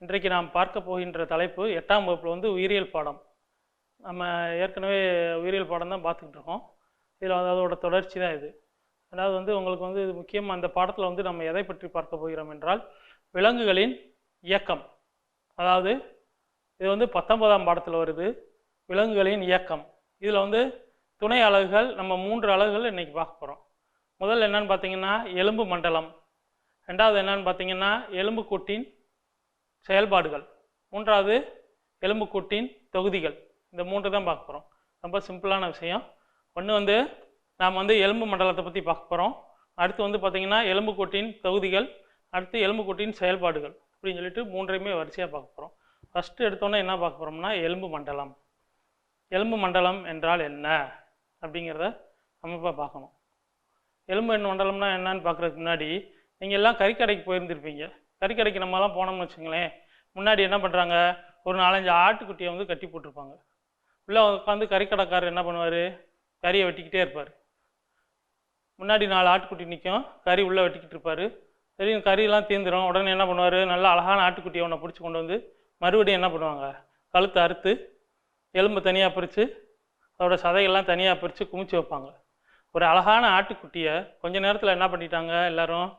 இன்றைக்கு நாம் பார்க்க போகின்ற தலைப்பு 8ஆம் வகுப்பில் வந்து உயிரியல் பாடம். நம்ம ஏற்கனவே உயிரியல் பாடம் தான் பார்த்துக்கிட்டு இருக்கோம். இதில் அதோட தொடர்ச்சி தான் இது. அதாவது வந்து உங்களுக்கு வந்து இது முக்கியமாக அந்த பாடத்தில் வந்து நம்ம எதை பற்றி பார்க்க போகிறோம் என்றால் விலங்குகளின் இயக்கம். அதாவது இது வந்து 19ஆம் பாடத்தில் வருது, விலங்குகளின் இயக்கம். இதில் வந்து துணை அலகுகள் நம்ம 3 அலகுகள் இன்றைக்கி பார்க்க போகிறோம். முதல்ல என்னென்னு பார்த்தீங்கன்னா எலும்பு மண்டலம், ரெண்டாவது என்னென்னு பார்த்தீங்கன்னா எலும்புக்கூட்டின் செயல்பாடுகள், மூன்றாவது எலும்புக்கூட்டின் தொகுதிகள். இந்த 3 தான் பார்க்க போகிறோம். ரொம்ப சிம்பிளான விஷயம். ஒன்று வந்து நாம் வந்து எலும்பு மண்டலத்தை பற்றி பார்க்க போகிறோம். அடுத்து வந்து பார்த்திங்கன்னா எலும்புக்கூட்டின் தொகுதிகள், அடுத்து எலும்புக்கூட்டின் செயல்பாடுகள் அப்படின்னு சொல்லிட்டு 3ஐயுமே வரிசையாக பார்க்க போகிறோம். ஃபஸ்ட்டு எடுத்தோன்னே என்ன பார்க்க போகிறோம்னா எலும்பு மண்டலம். எலும்பு மண்டலம் என்றால் என்ன அப்படிங்கிறத நம்ம இப்போ பார்க்கணும். எலும்பு மண்டலம்னா என்னன்னு பார்க்குறதுக்கு முன்னாடி நீங்கள் எல்லாம் கறிக்கடைக்கு போயிருந்துருப்பீங்க. கறிக்கடைக்கு நம்மலாம் போனோம்னு வச்சுங்களேன், முன்னாடி என்ன பண்ணுறாங்க, ஒரு 4-5 ஆட்டுக்குட்டியை வந்து கட்டி போட்டிருப்பாங்க. உள்ளே உட்காந்து கறிக்கடைக்காரர் என்ன பண்ணுவார், கறியை வெட்டிக்கிட்டே இருப்பார். முன்னாடி 4 ஆட்டுக்குட்டி நிற்கும், கறி உள்ளே வெட்டிக்கிட்டு இருப்பார். தெரியும், கறியெல்லாம் தீர்ந்துடும். உடனே என்ன பண்ணுவார், நல்லா அழகான ஆட்டுக்குட்டியை ஒன்றை பிடிச்சி கொண்டு வந்து மறுபடியும் என்ன பண்ணுவாங்க, கழுத்தை அறுத்து எலும்பை தனியாக பிரித்து அதோட சதைகள்லாம் தனியாக பிரித்து குமிச்சு வைப்பாங்க. ஒரு அழகான ஆட்டுக்குட்டியை கொஞ்ச நேரத்தில் என்ன பண்ணிட்டாங்க, எல்லோரும்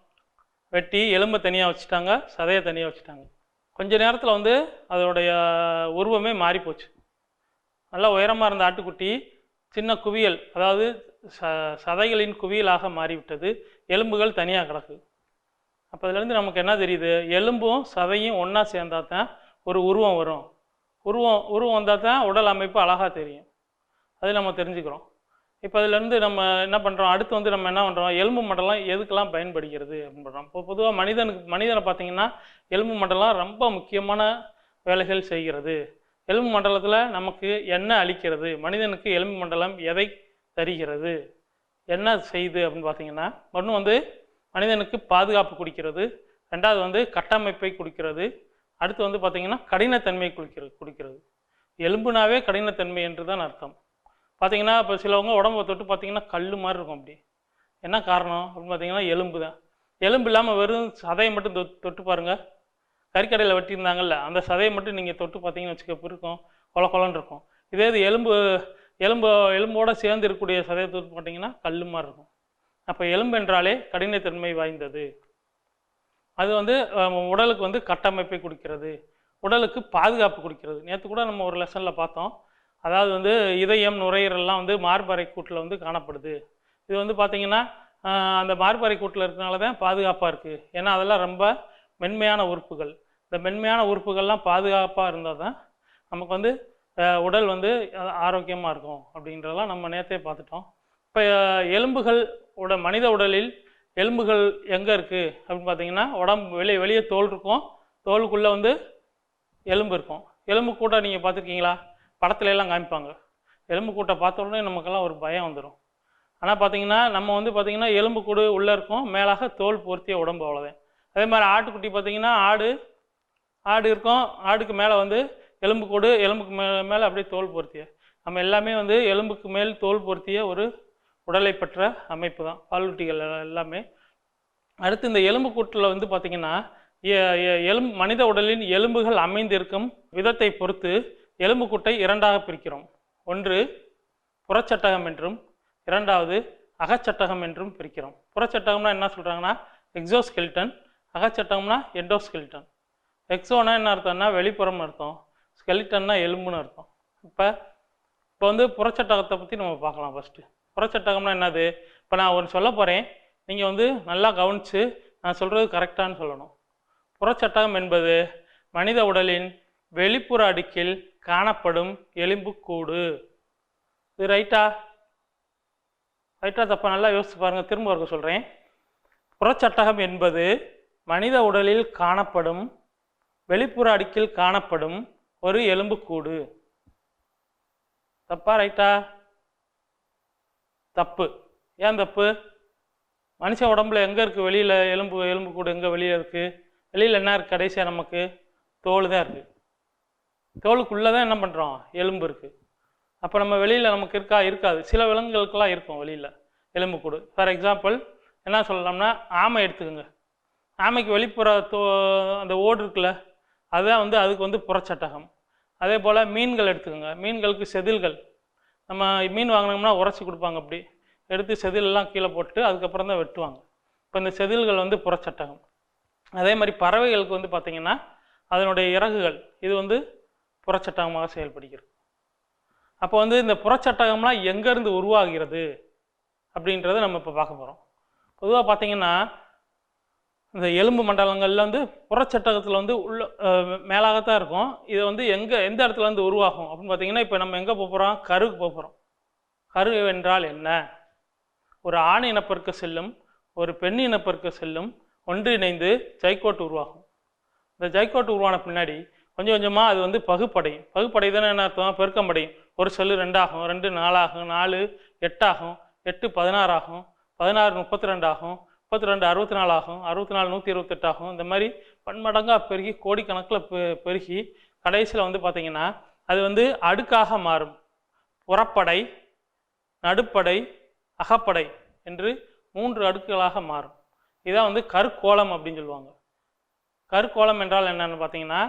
வெட்டி எலும்பை தனியாக வச்சுட்டாங்க, சதையை தனியாக வச்சுட்டாங்க. கொஞ்ச நேரத்தில் வந்து அதோடைய உருவமே மாறிப்போச்சு. நல்லா உயரமாக இருந்த ஆட்டுக்குட்டி சின்ன குவியல், அதாவது சதைகளின் குவியலாக மாறிவிட்டது. எலும்புகள் தனியாக கிடக்கு. அப்போ இதுலேருந்து நமக்கு என்ன தெரியுது, எலும்பும் சதையும் ஒன்றா சேர்ந்தால் தான் ஒரு உருவம் வரும். உருவம் வந்தால் தான் உடல் அமைப்பு அழகாக தெரியும். அது நம்ம தெரிஞ்சுக்கிறோம். இப்போ இதுலேருந்து நம்ம என்ன பண்ணுறோம், அடுத்து வந்து நம்ம என்ன பண்ணுறோம், எலும்பு மண்டலம் எதுக்கெல்லாம் பயன்படுகிறது அப்படின்னு பண்ணுறோம். இப்போ பொதுவாக மனிதனை பார்த்திங்கன்னா எலும்பு மண்டலம் ரொம்ப முக்கியமான வேலைகள் செய்கிறது. எலும்பு மண்டலத்தில் நமக்கு என்ன அளிக்கிறது, மனிதனுக்கு எலும்பு மண்டலம் எதை தருகிறது, என்ன செய்யுது அப்படின்னு பார்த்திங்கன்னா, ஒன்று வந்து மனிதனுக்கு பாதுகாப்பு கொடுக்கிறது, ரெண்டாவது வந்து கட்டமைப்பை கொடுக்கிறது, அடுத்து வந்து பார்த்திங்கன்னா கடினத்தன்மை கொடுக்கிறது. எலும்புனாவே கடினத்தன்மை என்று தான் அர்த்தம். பார்த்திங்கன்னா இப்போ சிலவங்க உடம்பை தொட்டு பார்த்திங்கன்னா கல் மாதிரி இருக்கும். அப்படி என்ன காரணம் அப்படின்னு பார்த்திங்கன்னா எலும்பு தான். எலும்பு இல்லாமல் வெறும் சதையை மட்டும் தொட்டு பாருங்கள். கறிக்கடையில் வெட்டியிருந்தாங்கல்ல, அந்த சதையை மட்டும் நீங்கள் தொட்டு பார்த்தீங்கன்னு வச்சுக்க இருக்கும், கொலன்னு இருக்கும். இதே இது எலும்போடு சேர்ந்து இருக்கக்கூடிய சதையை தொட்டு பார்த்தீங்கன்னா கல் மாதிரி இருக்கும். அப்போ எலும்பு என்றாலே கடினத்தன்மை வாய்ந்தது. அது வந்து உடலுக்கு வந்து கட்டமைப்பை கொடுக்கிறது, உடலுக்கு பாதுகாப்பு கொடுக்கிறது. நேற்று கூட நம்ம ஒரு லெசனில் பார்த்தோம். அதாவது வந்து இதயம், நுரையீரல்லாம் வந்து மார்பறை கூட்டில் வந்து காணப்படுது. இது வந்து பார்த்திங்கன்னா அந்த மார்பறை கூட்டில் இருக்கிறனால தான் பாதுகாப்பாக இருக்குது. ஏன்னா அதெல்லாம் ரொம்ப மென்மையான உறுப்புகள். இந்த மென்மையான உறுப்புகள்லாம் பாதுகாப்பாக இருந்தால் தான் நமக்கு வந்து உடல் வந்து ஆரோக்கியமாக இருக்கும் அப்படின்றதெல்லாம் நம்ம நேற்றே பார்த்துட்டோம். இப்போ எலும்புகள் மனித உடலில் எலும்புகள் எங்கே இருக்குது அப்படின்னு பார்த்திங்கன்னா, வெளியே தோல் இருக்கும், தோலுக்குள்ளே வந்து எலும்பு இருக்கும். எலும்பு கூட்டை நீங்கள் பார்த்துருக்கீங்களா? படத்துல எல்லாம் காமிப்பாங்க. எலும்பு கூட்டை பார்த்த உடனே நமக்கெல்லாம் ஒரு பயம் வந்துடும். ஆனால் பார்த்திங்கன்னா நம்ம வந்து பார்த்திங்கன்னா எலும்பு கூடு உள்ளே இருக்கும், மேலாக தோல் பொருத்திய உடம்பு, அவ்வளோதான். அதே மாதிரி ஆட்டுக்குட்டி பார்த்திங்கன்னா ஆடு இருக்கும், ஆடுக்கு மேலே வந்து எலும்பு கூடு, எலும்புக்கு மேலே அப்படியே தோல் பொருத்திய. நம்ம எல்லாமே வந்து எலும்புக்கு மேல் தோல் பொருத்திய ஒரு உடலை பெற்ற அமைப்பு தான் பாலூட்டிகள் எல்லாமே. அடுத்து இந்த எலும்பு கூட்டில் வந்து பார்த்திங்கன்னா மனித உடலின் எலும்புகள் அமைந்திருக்கும் விதத்தை பொறுத்து எலும்பு கூட்டை 2ஆக பிரிக்கிறோம். ஒன்று புறச்சட்டகம் என்றும், இரண்டாவது அகச்சட்டகம் என்றும் பிரிக்கிறோம். புறச்சட்டகம்னா என்ன சொல்கிறாங்கன்னா எக்ஸோஸ்கெல்டன், அகச்சட்டகம்னா எண்டோஸ்கெல்டன். எக்ஸோனா என்ன அர்த்தம்னா வெளிப்புறம் அர்த்தம், ஸ்கெலிட்டன்னா எலும்புன்னு அர்த்தம். இப்போ வந்து புறச்சட்டகத்தை பற்றி நம்ம பார்க்கலாம். ஃபஸ்ட்டு புறச்சட்டகம்னா என்னது, இப்போ நான் ஒன்று சொல்ல போகிறேன், நீங்கள் வந்து நல்லா கவனித்து நான் சொல்கிறது கரெக்டானு சொல்லணும். புறச்சட்டகம் என்பது மனித உடலின் வெளிப்புற அடுக்கில் காணப்படும் எலும்புக்கூடு. இது ரைட்டா தப்பா? நல்லா யோசிச்சு பாருங்கள், திரும்ப இருக்க சொல்கிறேன். புறச்சட்டகம் என்பது மனித உடலில் காணப்படும் வெளிப்புற அடுக்கில் காணப்படும் ஒரு எலும்புக்கூடு. தப்பா ரைட்டா? தப்பு. ஏன் தப்பு? மனுஷ உடம்புல எங்கே இருக்குது வெளியில் எலும்புக்கூடு எங்கே வெளியில் இருக்குது? வெளியில் என்ன இருக்குது? கடைசியாக நமக்கு தோல் தான் இருக்குது. தோலுக்குள்ளே தான் என்ன பண்ணுறோம், எலும்பு இருக்குது. அப்போ நம்ம வெளியில் நமக்கு இருக்காது. சில விலங்குகளுக்கெல்லாம் இருக்கும் வெளியில் எலும்புக்கூடு. ஃபார் எக்ஸாம்பிள் என்ன சொல்லலாம்னா, ஆமை எடுத்துக்கோங்க. ஆமைக்கு வெளிப்புற அந்த ஓடு இருக்குல்ல, அதுதான் வந்து அதுக்கு வந்து புறச்சட்டகம். அதே போல் மீன்கள் எடுத்துக்கோங்க. மீன்களுக்கு செதில்கள். நம்ம மீன் வாங்கினோம்னா உரைச்சி கொடுப்பாங்க, அப்படி எடுத்து செதிலெல்லாம் கீழே போட்டு அதுக்கப்புறம் தான் வெட்டுவாங்க. இப்போ இந்த செதில்கள் வந்து புறச்சட்டகம். அதே மாதிரி பறவைகளுக்கு வந்து பார்த்திங்கன்னா அதனுடைய இறகுகள் இது வந்து புறச்சட்டகமாக செயல்படுகிறது. அப்போ வந்து இந்த புறச்சட்டகம்லாம் எங்கேருந்து உருவாகிறது அப்படின்றத நம்ம இப்போ பார்க்க போகிறோம். பொதுவாக பார்த்திங்கன்னா இந்த எலும்பு மண்டலங்களில் வந்து புறச்சட்டகத்தில் வந்து உள்ள மேலாகத்தான் இருக்கும். இது வந்து எந்த இடத்துல வந்து உருவாகும் அப்படின்னு பார்த்திங்கன்னா, இப்போ நம்ம எங்கே போகிறோம்? கருவுக்கு போகிறோம். கரு என்றால் என்ன? ஒரு ஆண் இனப்பெருக்க செல்லும் ஒரு பெண் இனப்பெருக்க செல்லும் ஒன்றிணைந்து ஜைகோட் உருவாகும். இந்த ஜைகோட் உருவான பின்னாடி கொஞ்சம் கொஞ்சமாக அது வந்து பகுப்படையும். பகுப்படையுதுன்னு என்ன அர்த்தம்? பெருக்கம்படையும். ஒரு செல்லு 2 ஆகும், 2 4 ஆகும், 4 8 ஆகும், 8 16 ஆகும், 16 32 ஆகும், 32 64 ஆகும், 64 128 ஆகும். இந்த மாதிரி பன்மடங்காக பெருகி கோடிக்கணக்கில் பெருகி கடைசியில் வந்து பார்த்திங்கன்னா அது வந்து அடுக்காக மாறும். புறப்படை, நடுப்படை, அகப்படை என்று 3 அடுக்குகளாக மாறும். இதான் வந்து கருக்கோளம் அப்படின்னு சொல்லுவாங்க. கருக்கோளம் என்றால் என்னென்னு பார்த்தீங்கன்னா,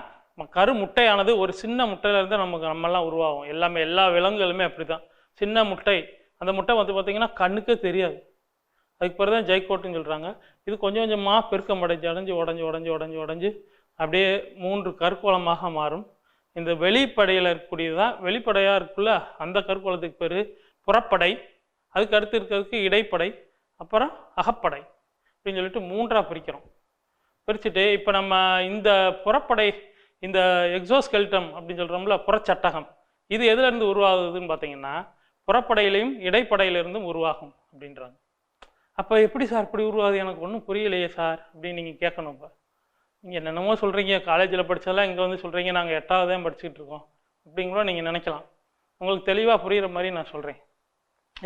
கரு முட்டையானது ஒரு சின்ன முட்டையிலேருந்து நம்மெல்லாம் உருவாகும். எல்லா விலங்குகளுமே அப்படி தான். சின்ன முட்டை, அந்த முட்டை வந்து பார்த்திங்கன்னா கண்ணுக்கே தெரியாது. அதுக்கு பிறகு தான் ஜைகோட்டுன்னு சொல்கிறாங்க. இது கொஞ்சம் கொஞ்சமாக பெருக்கம் உடஞ்சி அப்படியே 3 கருக்கோளமாக மாறும். இந்த வெளிப்படையில் இருக்கக்கூடியது தான் வெளிப்படையாக இருக்குள்ள அந்த கருக்கோளத்துக்கு பேர் புறப்படை. அதுக்கு அடுத்து இருக்கிறதுக்கு இடைப்படை, அப்புறம் அகப்படை அப்படின்னு சொல்லிட்டு 3ஆக பிரிக்கிறோம். பிரிச்சுட்டு இப்போ நம்ம இந்த புறப்படை, இந்த எக்ஸோஸ்கெல்டம் அப்படின்னு சொல்கிறோம்ல, புறச்சட்டகம், இது எதுலேருந்து உருவாகுதுன்னு பார்த்தீங்கன்னா புறப்படையிலையும் இடைப்படையிலிருந்தும் உருவாகும் அப்படின்றாங்க. அப்போ எப்படி சார் இப்படி உருவாகுது? எனக்கு ஒன்றும் புரியலையே சார் அப்படின்னு நீங்கள் கேட்கணும். இப்போ நீங்கள் என்னென்னமோ சொல்கிறீங்க, காலேஜில் படித்ததெல்லாம் இங்கே வந்து சொல்கிறீங்க, நாங்கள் 8வது தான் படிச்சுக்கிட்டு இருக்கோம் அப்படிங்களோ நீங்கள் நினைக்கலாம். உங்களுக்கு தெளிவாக புரிகிற மாதிரி நான் சொல்கிறேன்.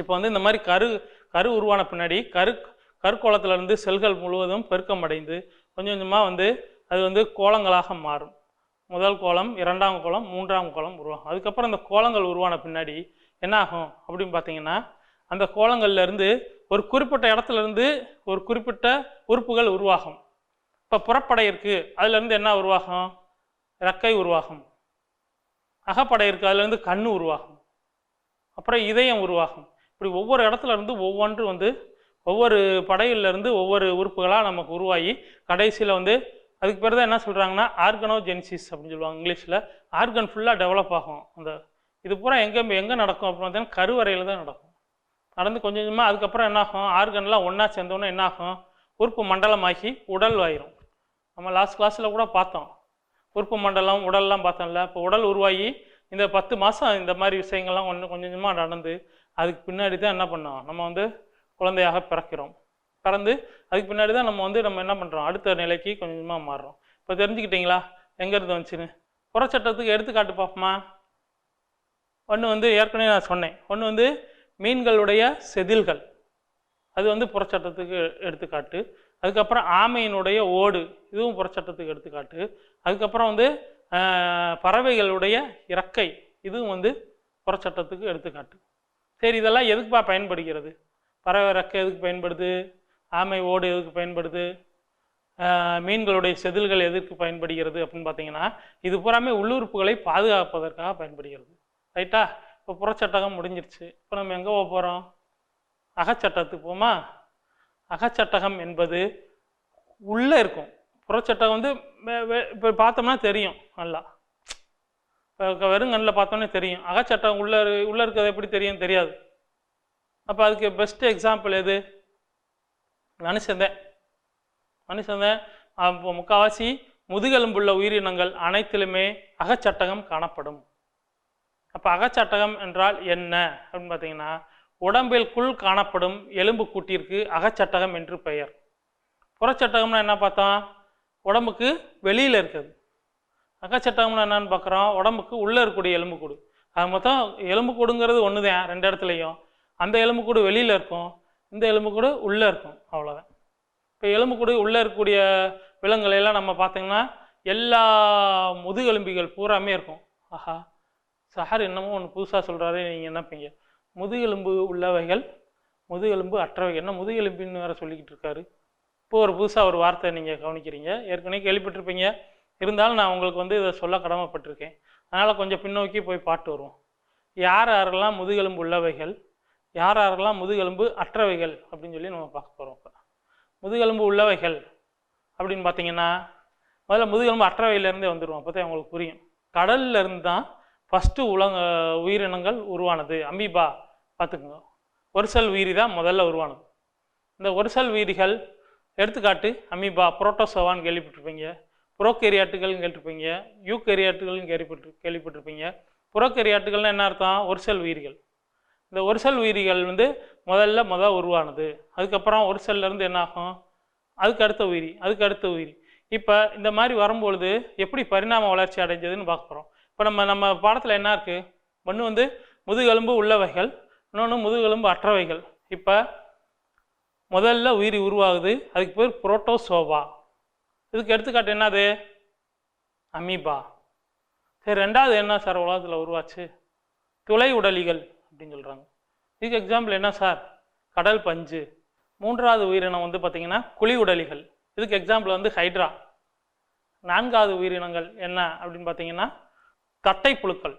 இப்போ வந்து இந்த மாதிரி கரு உருவான பின்னாடி கருக்கோளத்திலேருந்து செல்கள் முழுவதும் பெருக்கம் அடைந்து கொஞ்சம் கொஞ்சமாக வந்து அது வந்து கோளங்களாக மாறும். முதல் கோளம், 2ஆம் கோளம், 3ஆம் கோளம் உருவாகும். அதுக்கப்புறம் இந்த கோளங்கள் உருவான பின்னாடி என்ன ஆகும் அப்படின்னு பார்த்தீங்கன்னா, அந்த கோளங்கள்லேருந்து ஒரு குறிப்பிட்ட இடத்துலேருந்து ஒரு குறிப்பிட்ட உறுப்புகள் உருவாகும். இப்போ புறப்படை இருக்குது, அதுலேருந்து என்ன உருவாகும்? இறக்கை உருவாகும். அகப்படை இருக்குது, அதுலேருந்து கண் உருவாகும். அப்புறம் இதயம் உருவாகும். இப்படி ஒவ்வொரு இடத்துல இருந்து ஒவ்வொன்று வந்து ஒவ்வொரு படையிலேருந்து ஒவ்வொரு உறுப்புகளாக நமக்கு உருவாகி கடைசியில் வந்து அதுக்கு பேர் தான் என்ன சொல்கிறாங்கன்னா ஆர்கனோஜெனிசிஸ் அப்படின்னு சொல்லுவாங்க இங்கிலீஷில். ஆர்கன் ஃபுல்லாக டெவலப் ஆகும். அந்த இது பூரா எங்கே நடக்கும் அப்படின்னு பார்த்தீங்கன்னா கருவறையில் தான் நடக்கும். நடந்து கொஞ்சம் கொஞ்சமாக அதுக்கப்புறம் என்னாகும்? ஆர்கன்லாம் ஒன்றா சேர்ந்தோன்னே என்னாகும்? உறுப்பு மண்டலமாகி உடல் ஆயிரும். நம்ம லாஸ்ட் கிளாஸில் கூட பார்த்தோம், உறுப்பு மண்டலம் உடல்லாம் பார்த்தோம்ல. இப்போ உடல் உருவாகி இந்த 10 மாதம் இந்த மாதிரி விஷயங்கள்லாம் கொஞ்சம் கொஞ்சமாக நடந்து அதுக்கு பின்னாடி தான் என்ன பண்ணோம்? நம்ம வந்து குழந்தையாக பிறக்கிறோம். பிறந்து அதுக்கு பின்னாடி தான் நம்ம என்ன பண்ணுறோம்? அடுத்த நிலைக்கு கொஞ்சம் கொஞ்சமாக மாறுறோம். இப்போ தெரிஞ்சுக்கிட்டீங்களா எங்கேருந்து வந்துச்சுன்னு? புறச்சட்டத்துக்கு எடுத்துக்காட்டு பார்ப்போமா? ஒன்று வந்து ஏற்கனவே நான் சொன்னேன். ஒன்று வந்து மீன்களுடைய செதில்கள், அது வந்து புறச்சட்டத்துக்கு எடுத்துக்காட்டு. அதுக்கப்புறம் ஆமையினுடைய ஓடு, இதுவும் புறச்சட்டத்துக்கு எடுத்துக்காட்டு. அதுக்கப்புறம் வந்து பறவைகளுடைய இறக்கை, இதுவும் வந்து புறச்சட்டத்துக்கு எடுத்துக்காட்டு. சரி, இதெல்லாம் எதுக்குப்பா பயன்படுகிறது? பறவை இறக்கை எதுக்கு பயன்படுது? ஆமை ஓடு எதுக்கு பயன்படுது? மீன்களுடைய செதில்கள் எதுக்கு பயன்படுகிறது அப்படின்னு பார்த்தீங்கன்னா, இது பூராமே உள்ளுறுப்புகளை பாதுகாப்பதற்காக பயன்படுகிறது. ரைட்டா? இப்போ புறச்சட்டகம் முடிஞ்சிருச்சு. இப்போ நம்ம எங்கே போக போகிறோம்? அகச்சட்டத்துக்கு போமா? அகச்சட்டகம் என்பது உள்ளே இருக்கும். புறச்சட்டகம் வந்து இப்போ பார்த்தோம்னா தெரியும், நல்லா வெறும் கண்ணில் பார்த்தோன்னே தெரியும். அகச்சட்டகம் உள்ளே இருக்கிறது எப்படி தெரியும்? தெரியாது. அப்போ அதுக்கு பெஸ்ட் எக்ஸாம்பிள் எது? மனுஷந்தேன். அப்போ முக்கால்வாசி முதுகெலும்புள்ள உயிரினங்கள் அனைத்திலுமே அகச்சட்டகம் காணப்படும். அப்போ அகச்சட்டகம் என்றால் என்ன அப்படின்னு பார்த்தீங்கன்னா, உடம்பிற்குள் காணப்படும் எலும்பு கூட்டிற்கு அகச்சட்டகம் என்று பெயர். புறச்சட்டகம்னா என்ன பார்த்தோம்? உடம்புக்கு வெளியில் இருக்குது. அகச்சட்டகம்னா என்னன்னு பார்க்குறோம்? உடம்புக்கு உள்ளே இருக்கக்கூடிய எலும்புக்கூடு. அது மொத்தம் எலும்புக்கூடுங்கிறது ஒன்று தான் 2 இடத்துலையும். அந்த எலும்புக்கூடு வெளியில் இருக்கும், இந்த எலும்புக்கூடு உள்ளே இருக்கும், அவ்வளோதான். இப்போ எலும்புக்கூடு உள்ளே இருக்கக்கூடிய விலங்குகளெல்லாம் நம்ம பார்த்திங்கன்னா எல்லா முதுகெலும்பிகள் பூராமே இருக்கும். ஆஹா, சார் என்னமோ ஒன்று புதுசாக சொல்கிறாரு, நீங்கள் என்னப்பீங்க? முதுகெலும்பு உள்ளவைகள், முதுகெலும்பு அற்றவைகள். என்ன முதுகெலும்பின்னு வேறு சொல்லிக்கிட்டு இருக்காரு? இப்போ ஒரு புதுசாக ஒரு வார்த்தை நீங்கள் கவனிக்கிறீங்க. ஏற்கனவே கேள்விப்பட்டிருப்பீங்க, இருந்தாலும் நான் உங்களுக்கு வந்து இதை சொல்ல கடமைப்பட்டிருக்கேன். அதனால் கொஞ்சம் பின்னோக்கி போய் பாட்டு வருவோம். யார் யாரெல்லாம் முதுகெலும்பு உள்ளவைகள், யார் யாரெல்லாம் முதுகெலும்பு அற்றவைகள் அப்படின்னு சொல்லி நம்ம பார்க்க போகிறோம். இப்போ முதுகெலும்பு உள்ளவைகள் அப்படின்னு பார்த்தீங்கன்னா முதல்ல முதுகெலும்பு அற்றவையிலேருந்தே வந்துடுவோம். அப்போ தான் உங்களுக்கு புரியும். கடல்ல இருந்து தான் ஃபஸ்ட்டு உயிரினங்கள் உருவானது. அமீபா பார்த்துக்குங்க, ஒரு செல் உயிரி தான் முதல்ல உருவானது. இந்த ஒரு செல் உயிரிகள் எடுத்துக்காட்டு அமீபா, புரோட்டோசோவான்னு கேள்விப்பட்டிருப்பீங்க, புரோகேரியாட்டுகள்னு கேட்டிருப்பீங்க, யூகேரியாட்டுகள்னு கேள்விப்பட்டிருப்பீங்க. புரோகேரியாட்டுகள்னு என்ன அர்த்தம்? ஒரு செல் உயிரிகள். இந்த ஒரு செல் உயிரிகள் வந்து முதல்ல உருவானது. அதுக்கப்புறம் ஒரு செல்லேருந்து என்ன ஆகும்? அதுக்கு அடுத்த உயிரி. இப்போ இந்த மாதிரி வரும்பொழுது எப்படி பரிணாம வளர்ச்சி அடைஞ்சதுன்னு பார்க்க போகிறோம். இப்போ நம்ம பாடத்தில் என்ன இருக்குது? ஒன்று வந்து முதுகெலும்பு உள்ளவைகள், இன்னொன்று முதுகெலும்பு அற்றவைகள். இப்போ முதல்ல உயிரி உருவாகுது, அதுக்கு பேர் புரோட்டோசோவா. இதுக்கு எடுத்துக்காட்டு என்னது? அமீபா. சரி, ரெண்டாவது என்ன சார் உலகத்தில் உருவாச்சு? துளை உடலிகள் அப்படின்னு சொல்கிறாங்க. இதுக்கு எக்ஸாம்பிள் என்ன சார்? கடல் பஞ்சு. மூன்றாவது உயிரினம் வந்து பார்த்திங்கன்னா குழி உடலிகள். இதுக்கு எக்ஸாம்பிள் வந்து ஹைட்ரா. நான்காவது உயிரினங்கள் என்ன அப்படின்னு பார்த்தீங்கன்னா தட்டை புழுக்கள்.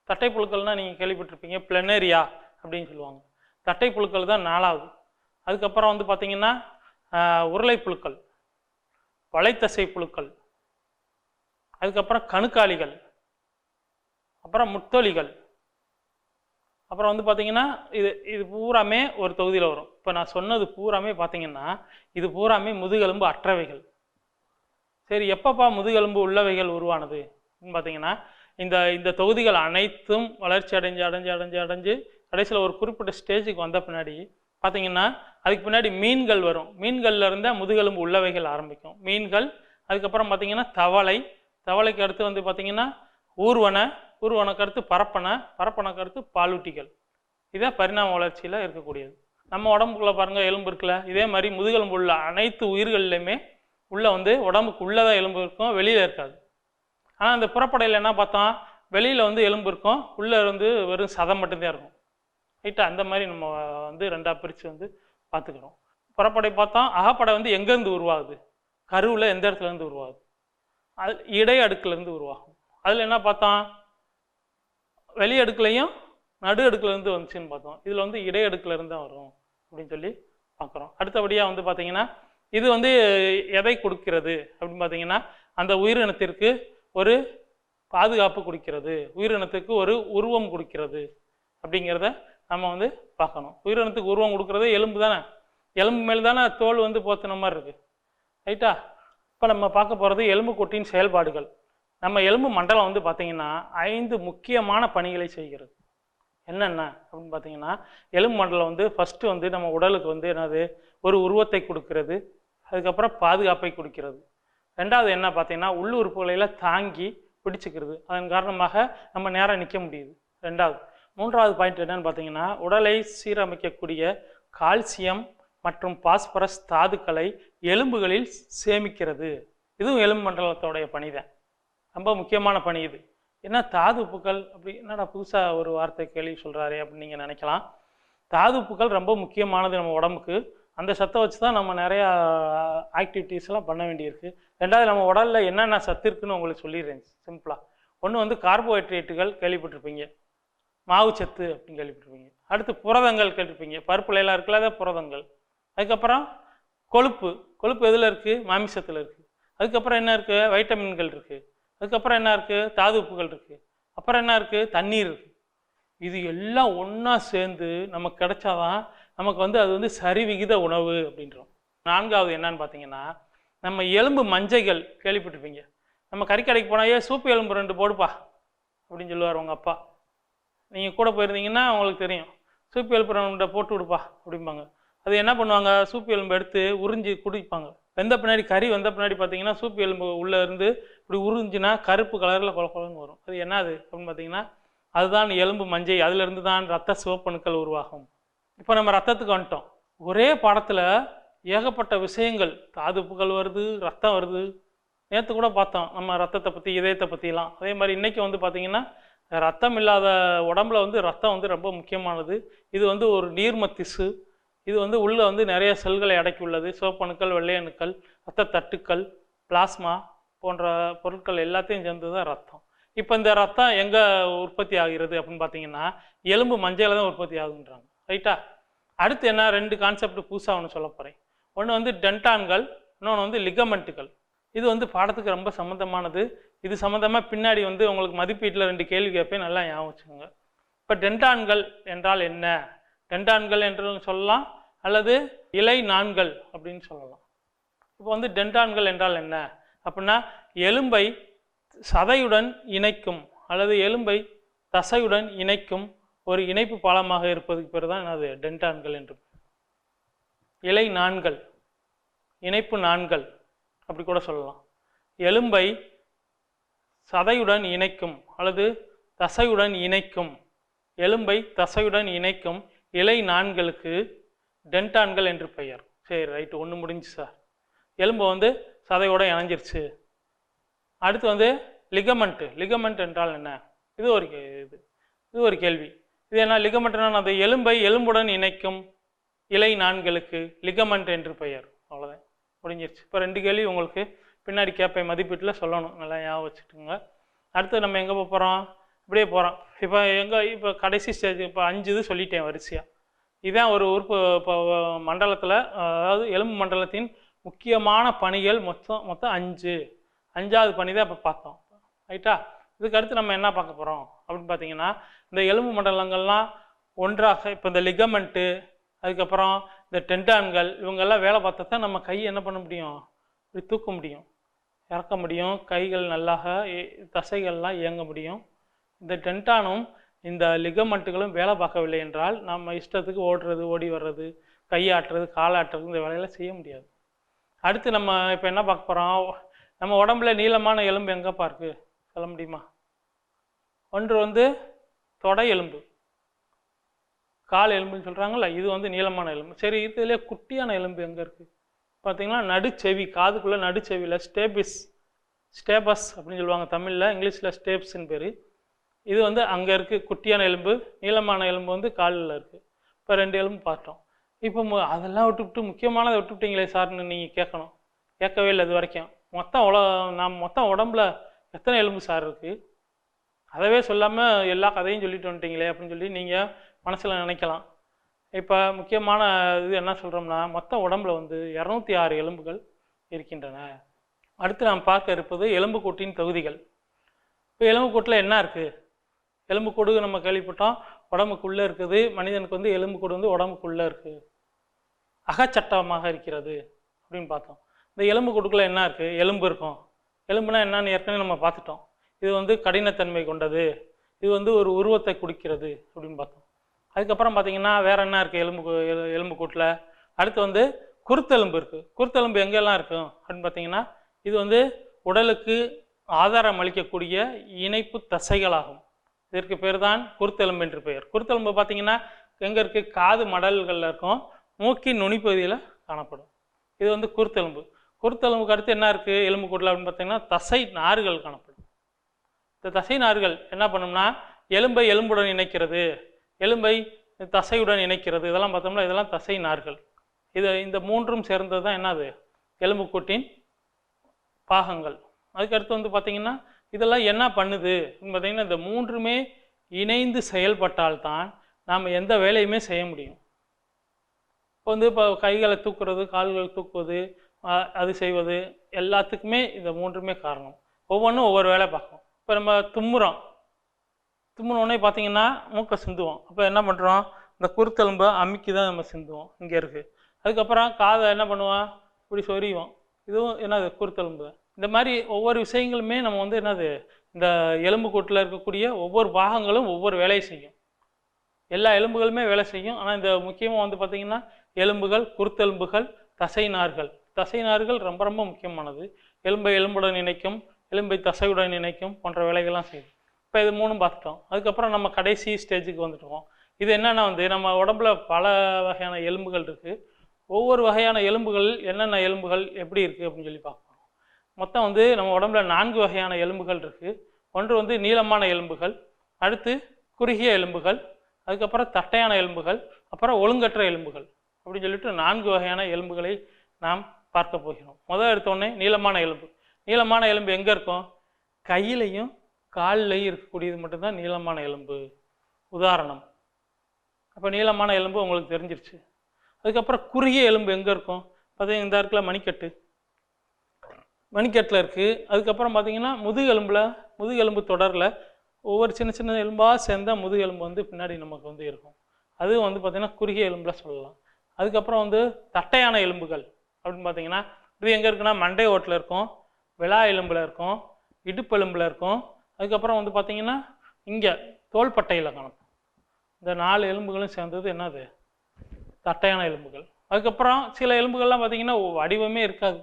தட்டை புழுக்கள்னால் நீங்கள் கேள்விப்பட்டிருப்பீங்க, பிளனேரியா அப்படின்னு சொல்லுவாங்க. தட்டை புழுக்கள் தான் நாலாவது. அதுக்கப்புறம் வந்து பார்த்திங்கன்னா உருளை புழுக்கள், வளைத்தசை புழுக்கள், அதுக்கப்புறம் கணுக்காலிகள், அப்புறம் முத்தொலிகள். அப்புறம் வந்து பார்த்திங்கன்னா இது பூராமே ஒரு தொகுதியில் வரும். இப்போ நான் சொன்னது பூராமே பார்த்திங்கன்னா இது பூராமே முதுகெலும்பு அற்றவைகள். சரி, எப்பப்பா முதுகெலும்பு உள்ளவைகள் உருவானது அப்படின்னு பார்த்தீங்கன்னா இந்த தொகுதிகள் அனைத்தும் வளர்ச்சி அடைஞ்சு கடைசியில் ஒரு குறிப்பிட்ட ஸ்டேஜுக்கு வந்த பின்னாடி பார்த்தீங்கன்னா அதுக்கு பின்னாடி மீன்கள் வரும். மீன்கள்ல இருந்தால் முதுகெலும்பு உள்ளவைகள் ஆரம்பிக்கும். மீன்கள், அதுக்கப்புறம் பார்த்தீங்கன்னா தவளைக்கு அடுத்து வந்து பார்த்தீங்கன்னா ஊர்வனக்கு அடுத்து பரப்பனைக்கு அடுத்து பாலூட்டிகள். இதே பரிணாம வளர்ச்சியில் இருக்கக்கூடியது. நம்ம உடம்புக்குள்ளே பாருங்கள் எலும்பு இருக்குல்ல, இதே மாதிரி முதுகெலும்பு உள்ள அனைத்து உயிர்கள்லையுமே உள்ளே வந்து உடம்புக்கு உள்ளதான் எலும்பு இருக்கும், வெளியில் இருக்காது. ஆனால் அந்த புறப்படையில் என்ன பார்த்தோம்? வெளியில் வந்து எலும்பு இருக்கும், உள்ளே வந்து வெறும் சதம் மட்டும்தான் இருக்கும். ரைட்டா? அந்த மாதிரி நம்ம வந்து ரெண்டாக பிரித்து வந்து பார்த்துக்கிறோம். புறப்படை பார்த்தோம். அகப்படை வந்து எங்கேருந்து உருவாகுது? கருவில் எந்த இடத்துலேருந்து உருவாகுது? அது இடை அடுக்குலேருந்து உருவாகும். அதில் என்ன பார்த்தோம்? வெளி அடுக்குலையும் நடு அடுக்குலேருந்து வந்துச்சுன்னு பார்த்தோம். இதில் வந்து இடை அடுக்குலேருந்து தான் வரும் அப்படின்னு சொல்லி பார்க்குறோம். அடுத்தபடியாக வந்து பார்த்திங்கன்னா இது வந்து எதை கொடுக்கிறது அப்படின்னு பார்த்தீங்கன்னா அந்த உயிரினத்திற்கு ஒரு பாதுகாப்பு கொடுக்கிறது, உயிரினத்துக்கு ஒரு உருவம் கொடுக்கிறது அப்படிங்கிறத நம்ம வந்து பார்க்கணும். உயிரினத்துக்கு உருவம் கொடுக்குறது எலும்பு தானே, எலும்பு மேல் தானே தோல் வந்து போத்துன மாதிரி இருக்குது. ரைட்டா? இப்போ நம்ம பார்க்க போகிறது எலும்பு கூட்டின் செயல்பாடுகள். நம்ம எலும்பு மண்டலம் வந்து பார்த்திங்கன்னா 5 முக்கியமான பணிகளை செய்கிறது. என்னென்ன அப்படின்னு பார்த்தீங்கன்னா எலும்பு மண்டலம் வந்து ஃபஸ்ட்டு வந்து நம்ம உடலுக்கு வந்து என்னது? ஒரு உருவத்தை கொடுக்கிறது, அதுக்கப்புறம் பாதுகாப்பை கொடுக்கிறது. ரெண்டாவது என்ன பார்த்தீங்கன்னா உள்ளுறுப்புகளில் தாங்கி பிடிச்சிக்கிறது. அதன் காரணமாக நம்ம நேரம் நிற்க முடியுது. மூன்றாவது பாயிண்ட் என்னன்னு பார்த்தீங்கன்னா உடலை சீரமைக்கக்கூடிய கால்சியம் மற்றும் பாஸ்பரஸ் தாதுக்களை எலும்புகளில் சேமிக்கிறது. இதுவும் எலும்பு மண்டலத்தோடைய பணி தான், ரொம்ப முக்கியமான பணி இது. என்ன தாது உப்புக்கள் அப்படி என்னடா புதுசாக ஒரு வார்த்தை கேள்வி சொல்கிறாரே அப்படின்னு நீங்கள் நினைக்கலாம். தாது உப்புக்கள் ரொம்ப முக்கியமானது நம்ம உடம்புக்கு. அந்த சத்தை வச்சு தான் நம்ம நிறையா ஆக்டிவிட்டீஸ்லாம் பண்ண வேண்டியிருக்கு. ரெண்டாவது நம்ம உடலில் என்னென்ன சத்து இருக்குன்னு உங்களுக்கு சொல்லிடுறேன் சிம்பிளாக. ஒன்று வந்து கார்போஹைட்ரேட்டுகள் கேள்விப்பட்டிருப்பீங்க, மாவு சத்து அப்படின்னு கேள்விப்பட்டிருப்பீங்க. அடுத்து புரதங்கள் கேட்டிருப்பீங்க, பருப்புலாம் இருக்குல்ல, அதான் புரதங்கள். அதுக்கப்புறம் கொழுப்பு எதில் இருக்குது? மாமிசத்தில் இருக்குது. அதுக்கப்புறம் என்ன இருக்குது? வைட்டமின்கள் இருக்குது. அதுக்கப்புறம் என்ன இருக்குது? தாது உப்புகள் இருக்குது. அப்புறம் என்ன இருக்குது? தண்ணீர் இருக்குது. இது எல்லாம் ஒன்றா சேர்ந்து நமக்கு கிடைச்சாதான் நமக்கு வந்து அது வந்து சரிவிகித உணவு அப்படின்றோம். நான்காவது என்னன்னு பார்த்தீங்கன்னா நம்ம எலும்பு மஞ்சைகள் கேள்விப்பட்டிருப்பீங்க. நம்ம கறிக்கடைக்கு போனாயே சூப்பு எலும்பு 2 போடுப்பா அப்படின்னு சொல்லுவார் உங்கள் அப்பா. நீங்கள் கூட போயிருந்தீங்கன்னா உங்களுக்கு தெரியும், சூப்பு எலும்பு 2 போட்டு விடுப்பா அப்படிம்பாங்க. அது என்ன பண்ணுவாங்க? சூப்பு எலும்பு எடுத்து உறிஞ்சி குடிப்பாங்க. கறி வெந்த பின்னாடி பார்த்தீங்கன்னா சூப்பு எலும்பு உள்ளே இருந்து இப்படி உறிஞ்சினா கருப்பு கலரில் குழன்னு வரும். அது என்னது அப்படின்னு பார்த்தீங்கன்னா அதுதான் எலும்பு மஞ்சை. அதிலிருந்து தான் ரத்த சிவப்பணுக்கள் உருவாகும். இப்போ நம்ம ரத்தத்துக்கு வந்துட்டோம். ஒரே பாடத்தில் ஏகப்பட்ட விஷயங்கள், தாதுப்புகள் வருது, ரத்தம் வருது. நேற்று கூட பார்த்தோம் நம்ம ரத்தத்தை பற்றி, இதயத்தை பற்றிலாம். அதே மாதிரி இன்றைக்கி வந்து பார்த்திங்கன்னா ரத்தம் இல்லாத உடம்புல வந்து ரத்தம் வந்து ரொம்ப முக்கியமானது. இது வந்து ஒரு நீர்ம திசு. இது வந்து உள்ளே வந்து நிறைய செல்களை அடக்கி உள்ளது. சிவப்பணுக்கள், வெள்ளையணுக்கள், ரத்த தட்டுக்கள், பிளாஸ்மா போன்ற பொருட்கள் எல்லாத்தையும் சேர்ந்து தான் ரத்தம். இப்போ இந்த ரத்தம் எங்கே உற்பத்தி ஆகிறது அப்படின்னு பார்த்தீங்கன்னா எலும்பு மஞ்சள் தான் உற்பத்தி ஆகுன்றாங்க. ரைட்டா? அடுத்து என்ன, 2 கான்செப்ட் புதுசாக ஒன்று சொல்ல போகிறேன். ஒன்று வந்து டென்டான்கள், இன்னொன்று வந்து லிகமெண்ட்டுகள். இது வந்து பாடத்துக்கு ரொம்ப சம்மந்தமானது. இது சம்மந்தமாக பின்னாடி வந்து உங்களுக்கு மதிப்பீட்டில் 2 கேள்வி கேட்பேன், நல்லா ஞாபகம் வச்சுக்கோங்க. இப்போ டென்டான்கள் என்றால் என்ன? டென்டான்கள் என்று சொல்லலாம், அல்லது இலை நான்கள் அப்படின்னு சொல்லலாம். இப்போ வந்து டென்டான்கள் என்றால் என்ன அப்படின்னா எலும்பை சதையுடன் இணைக்கும் அல்லது எலும்பை தசையுடன் இணைக்கும் ஒரு இணைப்பு பாலமாக இருப்பதுக்கு பேர் தான் என்னது, டென்டான்கள் என்று. இலை நான்கள், இணைப்பு நான்கள் அப்படி கூட சொல்லலாம். எலும்பை சதையுடன் இணைக்கும் அல்லது தசையுடன் இணைக்கும், எலும்பை தசையுடன் இணைக்கும் இலை நான்களுக்கு டென்டான்கள் என்று பெயர். சரி, ரைட்டு, ஒன்று முடிஞ்சு சார். எலும்பு வந்து சதையோடு இணைஞ்சிருச்சு. அடுத்து வந்து லிகமெண்ட் என்றால் என்ன? இது ஒரு கேள்வி. இது என்ன லிகமெண்ட்னா, அந்த எலும்பை எலும்புடன் இணைக்கும் இலை நான்களுக்கு லிகமெண்ட் என்று பெயர். அவ்வளோதான், முடிஞ்சிருச்சு. இப்போ 2 கேள்வி உங்களுக்கு பின்னாடி கேட்பேன், மதிப்பீட்டில் சொல்லணும், நல்லா ஞாபகம் வச்சுட்டுங்க. அடுத்து நம்ம எங்கே போகிறோம்? இப்படியே போகிறோம். இப்போ கடைசி ஸ்டேஜ், இப்போ 5 இது சொல்லிட்டேன் வரிசையாக. இதுதான் ஒரு உறுப்பு இப்போ மண்டலத்தில், அதாவது எலும்பு மண்டலத்தின் முக்கியமான பணிகள் மொத்தம் 5வது பணி தான் இப்போ பார்த்தோம். ரைட்டா? இதுக்கு அடுத்து நம்ம என்ன பார்க்க போகிறோம் அப்படின்னு பார்த்தீங்கன்னா, இந்த எலும்பு மண்டலங்கள்லாம் ஒன்றாக, இப்போ இந்த லிகமெண்ட்டு, அதுக்கப்புறம் இந்த டென்டான்கள், இவங்கெல்லாம் வேலை பார்த்தா தான் நம்ம கை என்ன பண்ண முடியும், இப்படி தூக்க முடியும், இறக்க முடியும், கைகள் நல்லாக தசைகள்லாம் இயங்க முடியும். இந்த டென்டானும் இந்த லிகமெண்ட்டுகளும் வேலை பார்க்கவில்லை என்றால் நம்ம இஷ்டத்துக்கு ஓடுறது, ஓடி வர்றது, கையாட்டுறது, காலாட்டுறது, இந்த வேலையெல்லாம் செய்ய முடியாது. அடுத்து நம்ம இப்போ என்ன பார்க்க போகிறோம், நம்ம உடம்புல நீளமான எலும்பு எங்கேப்பா இருக்குது சொல்ல முடியுமா? ஒன்று வந்து தொடை எலும்பு, கால் எலும்புன்னு சொல்கிறாங்கல்ல, இது வந்து நீளமான எலும்பு. சரி, இதுலேயே குட்டியான எலும்பு எங்கே இருக்குது பார்த்தீங்கன்னா நடுச்செவி, காதுக்குள்ளே நடுச்செவியில் ஸ்டேபஸ் அப்படின்னு சொல்லுவாங்க தமிழில், இங்கிலீஷில் ஸ்டேப்ஸ்ன்னு பேர். இது வந்து அங்கே இருக்குது குட்டியான எலும்பு. நீளமான எலும்பு வந்து காலில் இருக்குது. இப்போ 2 எலும்பு பார்த்தோம். இப்போ அதெல்லாம் விட்டுவிட்டு முக்கியமானதை விட்டுவிட்டீங்களே சார்னு நீங்கள் கேட்கணும். கேட்கவே இல்லை இது வரைக்கும். மொத்தம் உடம்புல எத்தனை எலும்பு சார் இருக்குது, அதவே சொல்லாமல் எல்லா கதையும் சொல்லிட்டு வந்துட்டீங்களே அப்படின்னு சொல்லி நீங்கள் மனசில் நினைக்கலாம். இப்போ முக்கியமான இது என்ன சொல்கிறோம்னா, மொத்தம் உடம்புல வந்து 206 எலும்புகள் இருக்கின்றன. அடுத்து நாம் பார்க்க இருப்பது எலும்புக்கூட்டின் தொகுதிகள். இப்போ எலும்புக்கூட்டில் என்ன இருக்குது? எலும்புக்கூடு நம்ம கேள்விப்பட்டோம், உடம்புக்குள்ளே இருக்குது. மனிதனுக்கு வந்து எலும்புக்கூடு வந்து உடம்புக்குள்ளே இருக்குது, அகச்சட்டமாக இருக்கிறது அப்படின்னு பார்த்தோம். இந்த எலும்புக்கூட்டுக்குள்ளே என்ன இருக்குது? எலும்பு இருக்கும். எலும்புனா என்னன்னு ஏற்கனவே நம்ம பார்த்துட்டோம். இது வந்து கடினத்தன்மை கொண்டது, இது வந்து ஒரு உருவத்தை குடிக்கிறது அப்படின்னு பார்த்தோம். அதுக்கப்புறம் பார்த்தீங்கன்னா வேறு என்ன இருக்குது எலும்புக்கூட்டில்? அடுத்து வந்து குருத்தெலும்பு இருக்குது. குருத்தெலும்பு எங்கெல்லாம் இருக்கும் அப்படின்னு பார்த்தீங்கன்னா, இது வந்து உடலுக்கு ஆதாரம் அளிக்கக்கூடிய இணைப்பு தசைகளாகும். இதற்கு பேர் தான் குருத்தெலும்பு என்று பெயர். குருத்தெலும்பு பார்த்தீங்கன்னா எங்கே இருக்குது? காது மடல்களில் இருக்கும், மூக்கின் நுனிப்பகுதியில் காணப்படும். இது வந்து குருத்தெலும்பு. குருத்தெலும்புக்கு அடுத்து என்ன இருக்குது எலும்புக்கூட்டில் அப்படின்னு பார்த்தீங்கன்னா, தசை நார்கள் காணப்படும். இந்த தசை நார்கள் என்ன பண்ணும்னா, எலும்பை எலும்புடன் இணைக்கிறது, எலும்பை தசையுடன் இணைக்கிறது. இதெல்லாம் பார்த்தோம்னா இதெல்லாம் தசை நார்கள். இந்த 3ம் சேர்ந்தது தான் என்னது, எலும்புக்கூட்டின் பாகங்கள். அதுக்கடுத்து வந்து பார்த்திங்கன்னா இதெல்லாம் என்ன பண்ணுது பார்த்திங்கன்னா, இந்த 3மே இணைந்து செயல்பட்டால்தான் நாம் எந்த வேலையுமே செய்ய முடியும். இப்போ கைகளை தூக்குறது, கால்களை தூக்குவது, அது செய்வது, எல்லாத்துக்குமே இந்த 3மே காரணம். ஒவ்வொன்றும் ஒவ்வொரு வேலை பார்க்கும். இப்போ நம்ம தும்முனோடனே பார்த்திங்கன்னா மூக்கை சிந்துவோம். அப்போ என்ன பண்ணுறோம், இந்த குருத்தெலும்பை அமுக்கி தான் நம்ம சிந்துவோம், இங்கே இருக்குது. அதுக்கப்புறம் காதை என்ன பண்ணுவோம், இப்படி சொறிவோம், இதுவும் என்னது குருத்தெலும்பு. இந்த மாதிரி ஒவ்வொரு விஷயங்களுமே நம்ம வந்து என்னது, இந்த எலும்புக்கூட்டில் இருக்கக்கூடிய ஒவ்வொரு பாகங்களும் ஒவ்வொரு வேலையை செய்யும். எல்லா எலும்புகளுமே வேலை செய்யும். ஆனால் இந்த முக்கியமாக வந்து பார்த்திங்கன்னா எலும்புகள், குருத்தெலும்புகள், தசைநார்கள் ரொம்ப ரொம்ப முக்கியமானது. எலும்பை எலும்புடன் இணைக்கும், எலும்பை தசையுடன் இணைக்கும் போன்ற வேலைகள்லாம் செய்யும். இப்போ இது 3ம் பார்த்துட்டோம். அதுக்கப்புறம் நம்ம கடைசி ஸ்டேஜுக்கு வந்துட்டோம். இது என்னென்னா வந்து நம்ம உடம்புல பல வகையான எலும்புகள் இருக்குது. ஒவ்வொரு வகையான எலும்புகள் என்னென்ன எலும்புகள் எப்படி இருக்குது அப்படின்னு சொல்லி பார்ப்போம். மொத்தம் வந்து நம்ம உடம்புல 4 வகையான எலும்புகள் இருக்குது. ஒன்று வந்து நீளமான எலும்புகள், அடுத்து குறுகிய எலும்புகள், அதுக்கப்புறம் தட்டையான எலும்புகள், அப்புறம் ஒழுங்கற்ற எலும்புகள் அப்படின்னு சொல்லிட்டு 4 வகையான எலும்புகளை நாம் பார்க்க போகிறோம். முதல் எடுத்தோடனே நீளமான எலும்பு. நீளமான எலும்பு எங்கே இருக்கும்? கையிலையும் கால்லையும் இருக்கக்கூடியது மட்டும்தான் நீளமான எலும்பு. உதாரணம். அப்போ நீளமான எலும்பு உங்களுக்கு தெரிஞ்சிருச்சு. அதுக்கப்புறம் குறுகிய எலும்பு எங்கே இருக்கும்? பார்த்தீங்கன்னா இந்த இடத்துல மணிக்கட்டில் இருக்குது. அதுக்கப்புறம் பார்த்தீங்கன்னா முதுகெலும்பு தொடரில் ஒவ்வொரு சின்ன சின்ன எலும்பாக சேர்ந்தால் முதுகெலும்பு வந்து பின்னாடி நமக்கு வந்து இருக்கும். அதுவும் வந்து பார்த்திங்கன்னா குறுகிய எலும்பில் சொல்லலாம். அதுக்கப்புறம் வந்து தட்டையான எலும்புகள் அப்படின்னு பார்த்தீங்கன்னா இது எங்கே இருக்குன்னா மண்டை ஓட்டில் இருக்கும், விலா எலும்பில் இருக்கும், இடுப்பெலும்பில் இருக்கும். அதுக்கப்புறம் வந்து பார்த்திங்கன்னா இங்கே தோள்பட்டையில் காணும். இந்த 4 எலும்புகளும் சேர்ந்தது என்னது? தட்டையான எலும்புகள். அதுக்கப்புறம் சில எலும்புகள்லாம் பார்த்திங்கன்னா வடிவமே இருக்காது.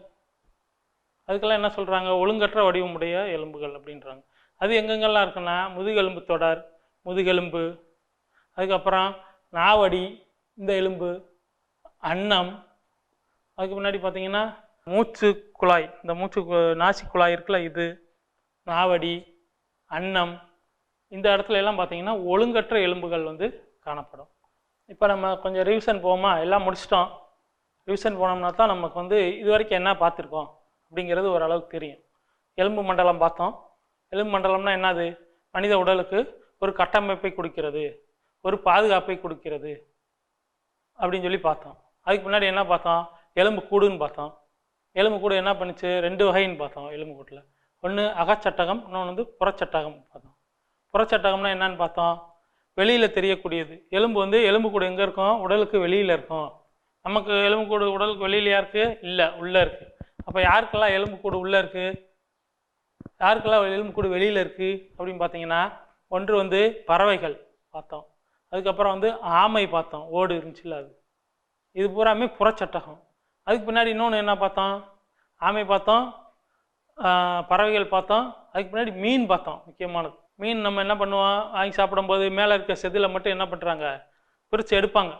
அதுக்கெல்லாம் என்ன சொல்கிறாங்க? ஒழுங்கற்ற வடிவமுடைய எலும்புகள் அப்படின்றாங்க. அது எங்கெங்கெல்லாம் இருக்குன்னா முதுகெலும்பு தொடர், முதுகெலும்பு, அதுக்கப்புறம் நாவடி, இந்த எலும்பு, அன்னம், அதுக்கு முன்னாடி பார்த்தீங்கன்னா மூச்சு குழாய், இந்த நாசி குழாய் இருக்குல்ல, இது நாவடி, அன்னம், இந்த இடத்துல எல்லாம் பார்த்தீங்கன்னா ஒழுங்கற்ற எலும்புகள் வந்து காணப்படும். இப்போ நம்ம கொஞ்சம் ரிவிஷன் போவோமா? எல்லாம் முடிச்சிட்டோம். ரிவிஷன் போனோம்னா தான் நமக்கு வந்து இது வரைக்கும் என்ன பார்த்துருக்கோம் அப்படிங்கிறது ஓரளவுக்கு தெரியும். எலும்பு மண்டலம் பார்த்தோம். எலும்பு மண்டலம்னா என்னது? மனித உடலுக்கு ஒரு கட்டமைப்பை கொடுக்கிறது, ஒரு பாதுகாப்பை கொடுக்கிறது அப்படின்னு சொல்லி பார்த்தோம். அதுக்கு முன்னாடி என்ன பார்த்தோம்? எலும்பு கூடுன்னு பார்த்தோம். எலும்பு கூடு என்ன பண்ணுச்சு? 2 வகைன்னு பார்த்தோம் எலும்பு கூட்டில். ஒன்று அகச்சட்டகம், இன்னொன்று வந்து புறச்சட்டகம் பார்த்தோம். புறச்சட்டகம்னா என்னன்னு பார்த்தோம்? வெளியில் தெரியக்கூடியது. எலும்பு கூடு எங்கே இருக்கும்? உடலுக்கு வெளியில் இருக்கும். நமக்கு எலும்பு கூடு உடலுக்கு வெளியிலையா இருக்குது? இல்லை, உள்ளே இருக்குது. அப்போ யாருக்கெல்லாம் எலும்பு கூடு உள்ளே இருக்குது, யாருக்கெல்லாம் எலும்பு கூடு வெளியில் இருக்குது அப்படின்னு பார்த்தீங்கன்னா, ஒன்று வந்து பறவைகள் பார்த்தோம். அதுக்கப்புறம் வந்து ஆமை பார்த்தோம், ஓடு இருந்துச்சுல்ல அது. இது பூராமே புறச்சட்டகம். அதுக்கு பின்னாடி இன்னொன்று என்ன பார்த்தோம்? ஆமை பார்த்தோம், பறவைகள் பார்த்தோம். அதுக்கு பின்னாடி மீன் பார்த்தோம். முக்கியமானது மீன். நம்ம என்ன பண்ணுவோம்? வாங்கி சாப்பிடும்போது மேலே இருக்க செதிலை மட்டும் என்ன பண்ணுறாங்க? பிரித்து எடுப்பாங்க.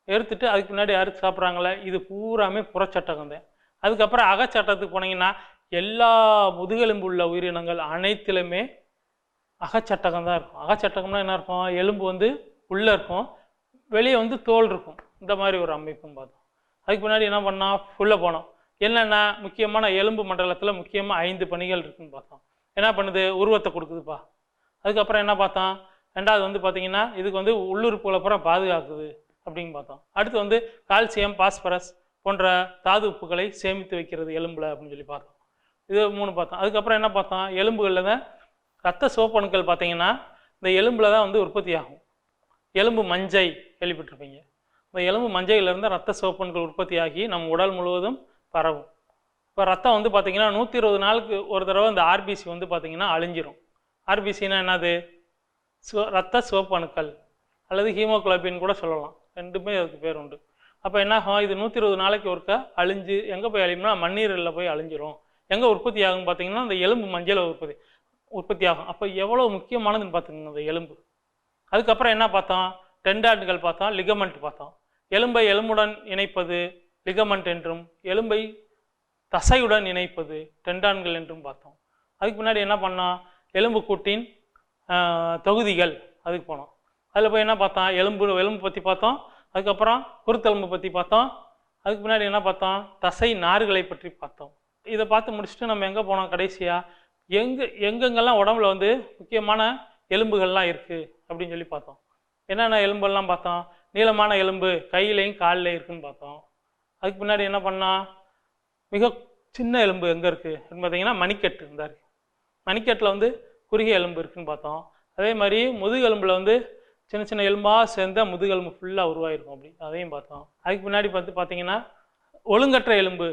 எடுத்துட்டு அதுக்கு பின்னாடி அறுத்து சாப்பிட்றாங்களே, இது பூராமே புறச்சட்டகம் தான். அதுக்கப்புறம் அகச்சட்டத்துக்கு போனீங்கன்னா எல்லா முதுகெலும்பு உள்ள உயிரினங்கள் அனைத்திலுமே அகச்சட்டகம் தான் இருக்கும். அகச்சட்டகம்னா என்ன இருக்கும்? எலும்பு வந்து உள்ளே இருக்கும், வெளியே வந்து தோல் இருக்கும். இந்த மாதிரி ஒரு அமைப்புன்னு பார்த்தோம். அதுக்கு முன்னாடி என்ன பண்ணோம்? உள்ளே போனோம். என்னென்ன முக்கியமான எலும்பு மண்டலத்தில் முக்கியமாக 5 பணிகள் இருக்குதுன்னு பார்த்தோம். என்ன பண்ணுது? உருவத்தை கொடுக்குதுப்பா. அதுக்கப்புறம் என்ன பார்த்தோம்? ரெண்டாவது வந்து பார்த்திங்கன்னா இதுக்கு வந்து உள்ளுறுப்புகளை அப்புறம் பாதுகாக்குது அப்படின்னு பார்த்தோம். அடுத்து வந்து கால்சியம், பாஸ்பரஸ் போன்ற தாது உப்புகளை சேமித்து வைக்கிறது எலும்பில் அப்படின்னு சொல்லி பார்த்தோம். இது 3 பார்த்தோம். அதுக்கப்புறம் என்ன பார்த்தோம்? எலும்புகளில் தான் ரத்த சிவப்பணுக்கள் பார்த்தீங்கன்னா இந்த எலும்பில் தான் வந்து உற்பத்தி ஆகும். எலும்பு மஞ்சை கேள்விப்பட்டிருப்பீங்க. இந்த எலும்பு மஞ்சையிலேருந்து ரத்த சிவப்பணுக்கள் உற்பத்தி ஆகி நம்ம உடல் முழுவதும் பரவும். இப்போ ரத்தம் வந்து பார்த்திங்கன்னா 120 நாளுக்கு ஒரு தடவை இந்த ஆர்பிசி வந்து பார்த்திங்கன்னா அழிஞ்சிரும். ஆர்பிசின்னா என்னது? ரத்த சிவப்பணுக்கள் அல்லது ஹீமோகுளோபின் கூட சொல்லலாம். ரெண்டுமே அதுக்கு பேர் உண்டு. அப்போ என்ன ஆகும்? இது 120 நாளைக்கு ஒருக்கா அழிஞ்சு எங்கே போய் அழியும்னா மண்ணீரலில் போய் அழிஞ்சிரும். எங்கே உற்பத்தி ஆகும்னு பார்த்தீங்கன்னா இந்த எலும்பு மஞ்சள் உற்பத்தி ஆகும். அப்போ எவ்வளோ முக்கியமானதுன்னு பார்த்துக்கோங்க இந்த எலும்பு. அதுக்கப்புறம் என்ன பார்த்தோம்? டெண்டான்கள் பார்த்தோம், லிகமெண்ட் பார்த்தோம். எலும்பை எலும்புடன் இணைப்பது லிகமெண்ட் என்றும், எலும்பை தசையுடன் இணைப்பது டெண்டான்கள் என்றும் பார்த்தோம். அதுக்கு முன்னாடி என்ன பண்ணோம்? எலும்பு கூட்டின் தொகுதிகள் அதுக்கு போனோம். அதில் போய் என்ன பார்த்தோம்? எலும்பு பற்றி பார்த்தோம். அதுக்கப்புறம் குருத்தெலும்பு பற்றி பார்த்தோம். அதுக்கு முன்னாடி என்ன பார்த்தோம்? தசை நார்களை பற்றி பார்த்தோம். இதை பார்த்து முடிச்சுட்டு நம்ம எங்கே போனோம்? கடைசியாக எங்கெங்கெல்லாம் உடம்புல வந்து முக்கியமான எலும்புகள்லாம் இருக்குது அப்படின்னு சொல்லி பார்த்தோம். என்னென்ன எலும்பெல்லாம் பார்த்தோம்? நீளமான எலும்பு கையிலையும் காலிலையும் இருக்குதுன்னு பார்த்தோம். அதுக்கு முன்னாடி என்ன பண்ணோம்? மிக சின்ன எலும்பு எங்கே இருக்குது அப்படின்னு பார்த்தீங்கன்னா மணிக்கட்டு இருந்தா இருக்குது. மணிக்கட்டில் வந்து குறுகிய எலும்பு இருக்குதுன்னு பார்த்தோம். அதே மாதிரி முதுகெலும்பில் வந்து சின்ன சின்ன எலும்பாக சேர்ந்தால் முதுகெலும்பு ஃபுல்லாக உருவாயிருக்கும் அப்படி, அதையும் பார்த்தோம். அதுக்கு முன்னாடி பார்த்தீங்கன்னா ஒழுங்கற்ற எலும்பு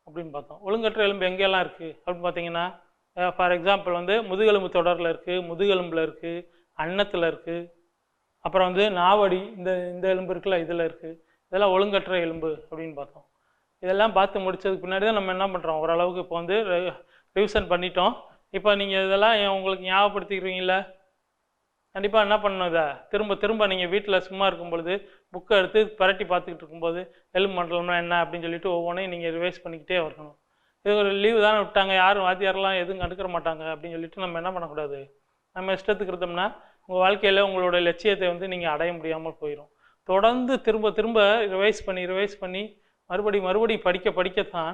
அப்படின்னு பார்த்தோம். ஒழுங்கற்ற எலும்பு எங்கெல்லாம் இருக்குது அப்படின்னு பார்த்தீங்கன்னா ஃபார் எக்ஸாம்பிள் வந்து முதுகெலும்பு தொடரில் இருக்குது, முதுகெலும்பில் இருக்குது, அன்னத்தில் இருக்குது, அப்புறம் வந்து நாவடி இந்த எலும்பு இருக்குல்ல இதில் இருக்குது. இதெல்லாம் ஒழுங்கற்ற எலும்பு அப்படின்னு பார்த்தோம். இதெல்லாம் பார்த்து முடித்ததுக்கு பின்னாடி தான் நம்ம என்ன பண்ணுறோம்? ஓரளவுக்கு இப்போ வந்து ரிவிஷன் பண்ணிட்டோம். இப்போ நீங்கள் இதெல்லாம் உங்களுக்கு ஞாபகப்படுத்திக்கிறீங்கள? கண்டிப்பாக என்ன பண்ணணும்? இதை திரும்ப நீங்கள் வீட்டில் சும்மா இருக்கும் பொழுது புக்கை எடுத்து பரட்டி பார்த்துக்கிட்டு இருக்கும்போது எலும்பு மண்டலம்னா என்ன அப்படின்னு சொல்லிட்டு ஒவ்வொன்றையும் நீங்கள் ரிவைஸ் பண்ணிக்கிட்டே வரணும். இது ஒரு லீவு தானே விட்டாங்க, யாரும் வாத்தியாரெலாம் எதுவும் கண்டுக்கிற மாட்டாங்க அப்படின்னு சொல்லிட்டு நம்ம என்ன பண்ணக்கூடாது? நம்ம இஷ்டத்துக்கு இருந்தோம்னா உங்கள் வாழ்க்கையில் உங்களோட லட்சியத்தை வந்து நீங்கள் அடைய முடியாமல் போயிடும். தொடர்ந்து திரும்ப ரிவைஸ் பண்ணி மறுபடியும் படிக்கத்தான்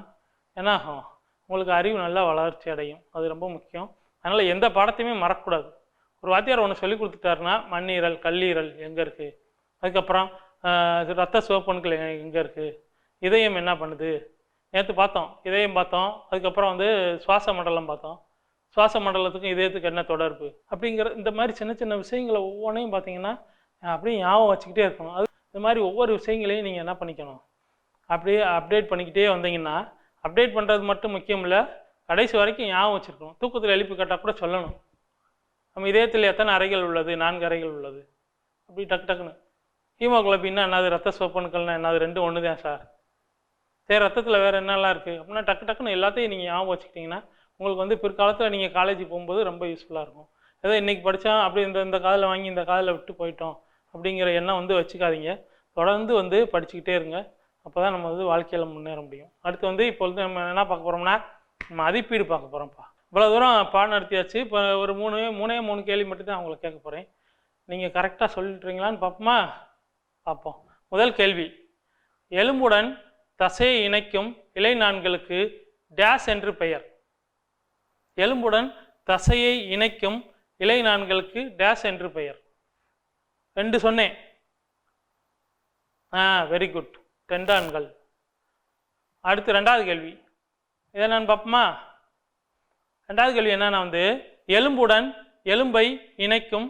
என்ன ஆகும்? உங்களுக்கு அறிவு நல்லா வளர்ச்சி அடையும். அது ரொம்ப முக்கியம். அதனால் எந்த பாடத்தையுமே மறக்கக்கூடாது. ஒரு வாத்தியார் ஒன்று சொல்லி கொடுத்துட்டாருன்னா, மண்ணீரல், கல்லீரல் எங்கே இருக்குது, அதுக்கப்புறம் ரத்த சிவப்பணுக்கள் எங்கே இருக்குது, இதயம் என்ன பண்ணுது, நேற்று பார்த்தோம் இதயம் பார்த்தோம், அதுக்கப்புறம் வந்து சுவாச மண்டலம் பார்த்தோம், சுவாச மண்டலத்துக்கும் இதயத்துக்கு என்ன தொடர்பு அப்படிங்கிற இந்த மாதிரி சின்ன சின்ன விஷயங்களை ஒவ்வொன்றையும் பார்த்தீங்கன்னா அப்படியே ஞாபகம் வச்சுக்கிட்டே இருக்கணும். அது இந்த மாதிரி ஒவ்வொரு விஷயங்களையும் நீங்கள் என்ன பண்ணிக்கணும், அப்படியே அப்டேட் பண்ணிக்கிட்டே வந்தீங்கன்னா, அப்டேட் பண்ணுறது மட்டும் முக்கியம் இல்லை, கடைசி வரைக்கும் ஞாபகம் வச்சுருக்கணும். தூக்கத்தில் எழுப்பி கேட்டால் கூட சொல்லணும், நம்ம இதயத்தில் எத்தனை அறைகள் உள்ளது, 4 அறைகள் உள்ளது, அப்படி டக்கு டக்குன்னு. ஹீமோகுளோபின்னா என்னது, ரத்த சிவப்பணுக்கள்னா என்னது, 2 ஒன்று தான் சார். சரி, ரத்தத்தில் வேறு என்னெல்லாம் இருக்குது அப்படின்னா டக்கு டக்குன்னு எல்லாத்தையும் நீங்கள் ஞாபகம் வச்சுக்கிட்டிங்கன்னா உங்களுக்கு வந்து பிற்காலத்தில் நீங்கள் காலேஜ் போகும்போது ரொம்ப யூஸ்ஃபுல்லாக இருக்கும். ஏதோ இன்றைக்கி படித்தா அப்படி இந்த காதில் வாங்கி இந்த காதில் விட்டு போயிட்டோம் அப்படிங்கிற எண்ணம் வந்து வச்சுக்காதீங்க. தொடர்ந்து வந்து படிச்சுக்கிட்டே இருங்க. அப்போ தான் நம்ம வந்து வாழ்க்கையில் முன்னேற முடியும். அடுத்து வந்து இப்போ வந்து நம்ம என்ன பார்க்க போகிறோம்னா, மதிப்பீடு பார்க்க போகிறோம்ப்பா. இவ்வளோ தூரம் பாடம் நடத்தியாச்சு. இப்போ ஒரு மூணே கேள்வி மட்டும் தான் அவங்களை கேட்க போகிறேன். நீங்கள் கரெக்டாக சொல்லிட்டுறீங்களான்னு பார்ப்போமா? பார்ப்போம். முதல் கேள்வி, எலும்புடன் தசையை இணைக்கும் இலைநான்களுக்கு டேஸ் என்று பெயர். எலும்புடன் தசையை இணைக்கும் இலைநான்களுக்கு டேஸ் என்று பெயர். 2 சொன்னேன். வெரி குட், டெண்டான்கள். அடுத்து 2வது கேள்வி, இதை நான் பார்ப்போமா? 2வது கேள்வி என்னன்னா வந்து, எலும்புடன் எலும்பை இணைக்கும்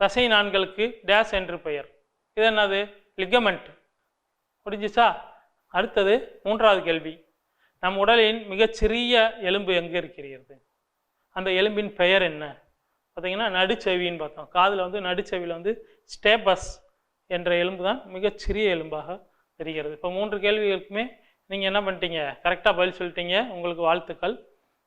தசை நான்களுக்கு டேஸ் என்று பெயர். இது என்னது? லிகமெண்ட். புரிஞ்சுச்சா? அடுத்தது 3வது கேள்வி, நம் உடலின் மிகச்சிறிய எலும்பு எங்கே இருக்கிறது, அந்த எலும்பின் பெயர் என்ன? பார்த்தீங்கன்னா நடுச்செவின்னு பார்த்தோம். காதில் வந்து நடுச்செவியில் வந்து ஸ்டேபஸ் என்ற எலும்பு தான் மிகச்சிறிய எலும்பாக தெரிகிறது. இப்போ 3 கேள்விகளுக்குமே நீங்கள் என்ன பண்ணிட்டீங்க, கரெக்டாக பதில் சொல்லிட்டீங்க. உங்களுக்கு வாழ்த்துக்கள்.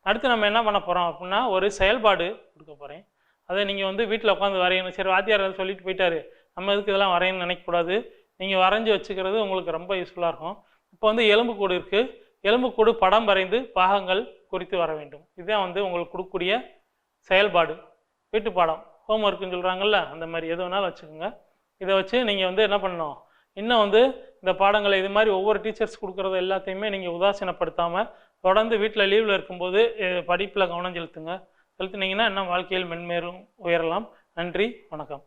அடுத்து நம்ம என்ன பண்ண போகிறோம் அப்படின்னா, ஒரு செயல்பாடு கொடுக்க போகிறேன். அதை நீங்கள் வந்து வீட்டில் உட்காந்து வரையணும். சரி, வாத்தியார் அதை சொல்லிட்டு போயிட்டாரு, நம்ம எதுக்கு இதெல்லாம் வரையணும்னு நினைக்கக்கூடாது. நீங்கள் வரைஞ்சி வச்சுக்கிறது உங்களுக்கு ரொம்ப யூஸ்ஃபுல்லாக இருக்கும். இப்போ வந்து எலும்புக்கூடு இருக்குது, எலும்புக்கூடு படம் வரைந்து பாகங்கள் குறித்து வர வேண்டும். இதுதான் வந்து உங்களுக்கு கொடுக்கக்கூடிய செயல்பாடு, வீட்டு பாடம், ஹோம்ஒர்க்குன்னு சொல்கிறாங்கல்ல, அந்த மாதிரி எது வேணாலும் வச்சுக்கோங்க. இதை வச்சு நீங்கள் வந்து என்ன பண்ணணும், இன்னும் வந்து இந்த பாடங்களை இது மாதிரி ஒவ்வொரு டீச்சர்ஸ் கொடுக்குறது எல்லாத்தையுமே நீங்கள் உதாசீனப்படுத்தாமல் தொடர்ந்து வீட்டில் லீவில் இருக்கும்போது படிப்பில் கவனம் செலுத்துனீங்கன்னா இன்னும் வாழ்க்கையில் மென்மேலும் உயரலாம். நன்றி, வணக்கம்.